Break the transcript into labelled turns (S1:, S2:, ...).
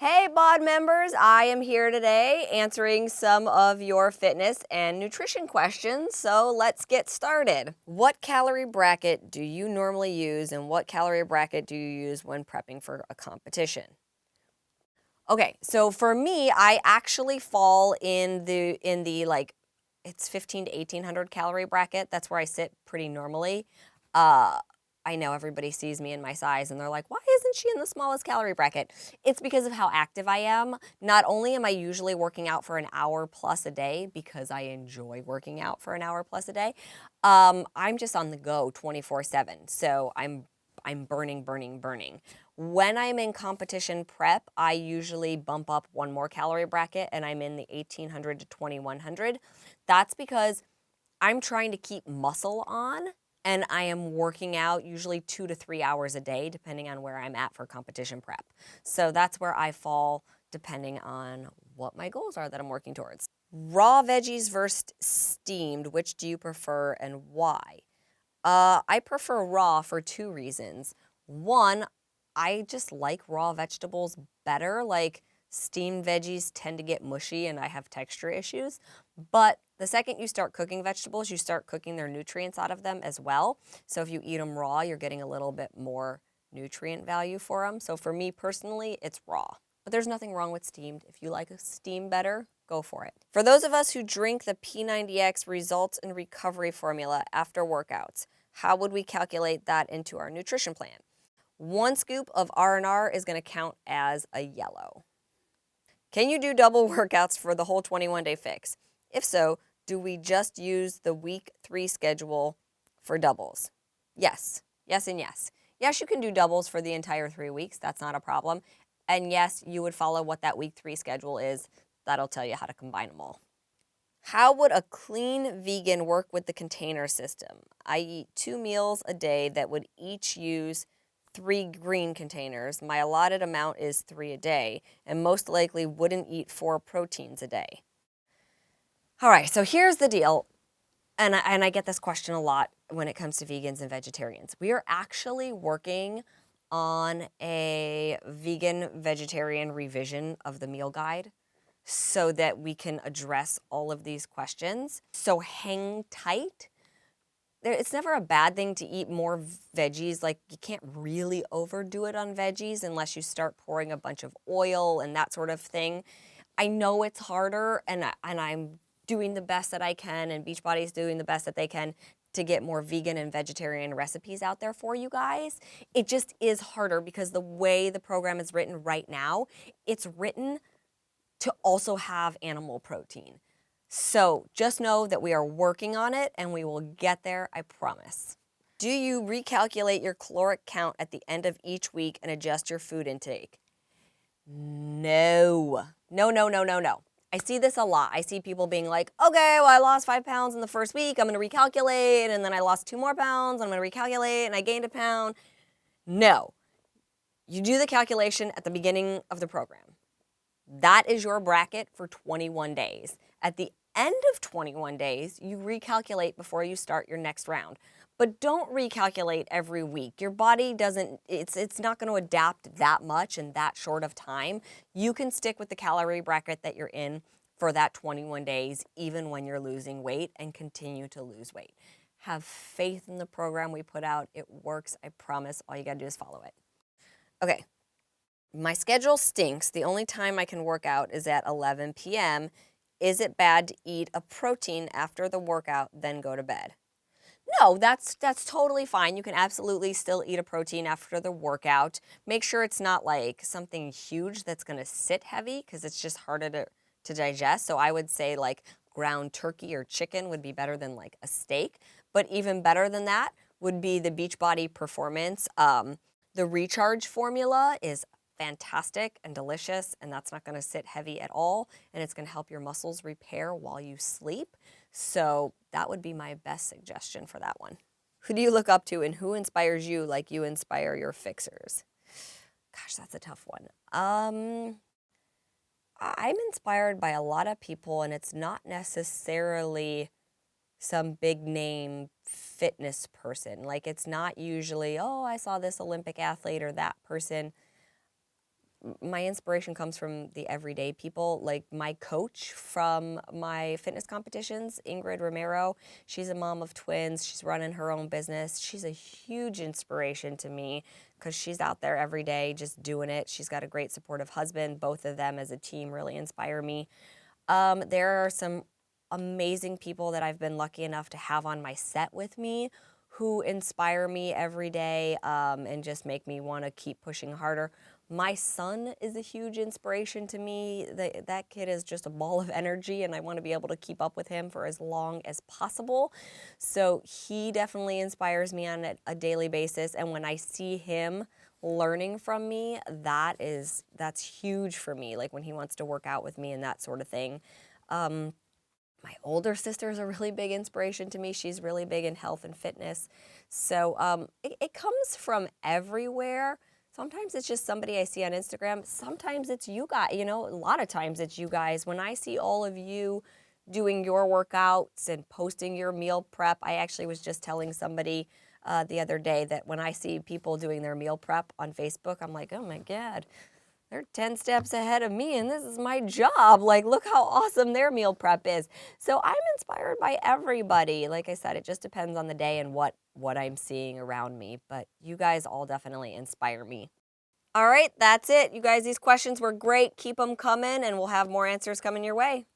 S1: Hey BOD members, I am here today answering some of your fitness and nutrition questions, so let's get started. What calorie bracket do you normally use and what calorie bracket do you use when prepping for a competition? Okay, so for me, I actually fall in the like it's 15 to 1800 calorie bracket. That's where I sit pretty normally. Uh I know everybody sees me in my size and they're like, why isn't she in the smallest calorie bracket? It's because of how active I am. Not only am I usually working out for an hour plus a day because I enjoy working out for an hour plus a day, I'm just on the go 24/7. So I'm burning, burning, burning. When I'm in competition prep, I usually bump up one more calorie bracket and I'm in the 1800 to 2100. That's because I'm trying to keep muscle on and I am working out usually 2 to 3 hours a day, depending on where I'm at for competition prep. So that's where I fall depending on what my goals are that I'm working towards. Raw veggies versus steamed, which do you prefer and why? I prefer raw for two reasons. One, I just like raw vegetables better. Like steamed veggies tend to get mushy and I have texture issues. But the second you start cooking vegetables, you start cooking their nutrients out of them as well. So if you eat them raw, you're getting a little bit more nutrient value for them. So for me personally, it's raw. But there's nothing wrong with steamed. If you like steam better, go for it. For those of us who drink the P90X results and recovery formula after workouts, how would we calculate that into our nutrition plan? 1 scoop of R&R is going to count as a yellow. Can you do double workouts for the whole 21-day fix? If so, do we just use the week 3 schedule for doubles? Yes. Yes and yes. Yes, you can do doubles for the entire 3 weeks. That's not a problem. And yes, you would follow what that week 3 schedule is. That'll tell you how to combine them all. How would a clean vegan work with the container system? I eat 2 meals a day that would each use 3 green containers. My allotted amount is 3 a day, and most likely wouldn't eat 4 proteins a day. All right, so here's the deal, and I get this question a lot when it comes to vegans and vegetarians. We are actually working on a vegan-vegetarian revision of the meal guide so that we can address all of these questions. So hang tight. It's never a bad thing to eat more veggies. Like, you can't really overdo it on veggies unless you start pouring a bunch of oil and that sort of thing. I know it's harder, and I'm doing the best that I can, and Beachbody's doing the best that they can to get more vegan and vegetarian recipes out there for you guys. It just is harder because the way the program is written right now, it's written to also have animal protein. So just know that we are working on it and we will get there, I promise. Do you recalculate your caloric count at the end of each week and adjust your food intake? No. No, no, no, no, no. I see this a lot. I see people being like, okay, well, I lost 5 pounds in the first week. I'm going to recalculate. And then I lost 2 more pounds. I'm going to recalculate and I gained a pound. No. You do the calculation at the beginning of the program. That is your bracket for 21 days. At the end of 21 days, you recalculate before you start your next round. But don't recalculate every week. Your body doesn't, it's not going to adapt that much in that short of time. You can stick with the calorie bracket that you're in for that 21 days, even when you're losing weight, and continue to lose weight. Have faith in the program we put out. It works, I promise. All you got to do is follow it. Okay. My schedule stinks. The only time I can work out is at 11 p.m. Is it bad to eat a protein after the workout, then go to bed? No, that's totally fine. You can absolutely still eat a protein after the workout. Make sure it's not like something huge that's going to sit heavy because it's just harder to digest. So I would say like ground turkey or chicken would be better than like a steak. But even better than that would be the Beachbody Performance. The recharge formula is fantastic and delicious, and that's not going to sit heavy at all, and it's going to help your muscles repair while you sleep. So that would be my best suggestion for that one. Who do you look up to and who inspires you like you inspire your fixers? Gosh, that's a tough one. I'm inspired by a lot of people, and it's not necessarily some big name fitness person. Like, it's not usually, oh, I saw this Olympic athlete or that person. my inspiration comes from the everyday people, like my coach from my fitness competitions, Ingrid Romero. She's a mom of twins. She's running her own business. She's a huge inspiration to me because she's out there every day just doing it. She's got a great supportive husband. Both of them as a team really inspire me. There are some amazing people that I've been lucky enough to have on my set with me who inspire me every day and just make me want to keep pushing harder. My son is a huge inspiration to me. That kid is just a ball of energy, and I want to be able to keep up with him for as long as possible. So he definitely inspires me on a daily basis, and when I see him learning from me, that's huge for me, like when he wants to work out with me and that sort of thing. My older sister is a really big inspiration to me. She's really big in health and fitness. So it comes from everywhere. Sometimes it's just somebody I see on Instagram. Sometimes it's you guys. A lot of times it's you guys. When I see all of you doing your workouts and posting your meal prep, I actually was just telling somebody the other day that when I see people doing their meal prep on Facebook, I'm like, oh my God, they're 10 steps ahead of me and this is my job. Like, look how awesome their meal prep is. So I'm inspired by everybody. Like I said, it just depends on the day and what I'm seeing around me. But you guys all definitely inspire me. All right, that's it. You guys, these questions were great. Keep them coming and we'll have more answers coming your way.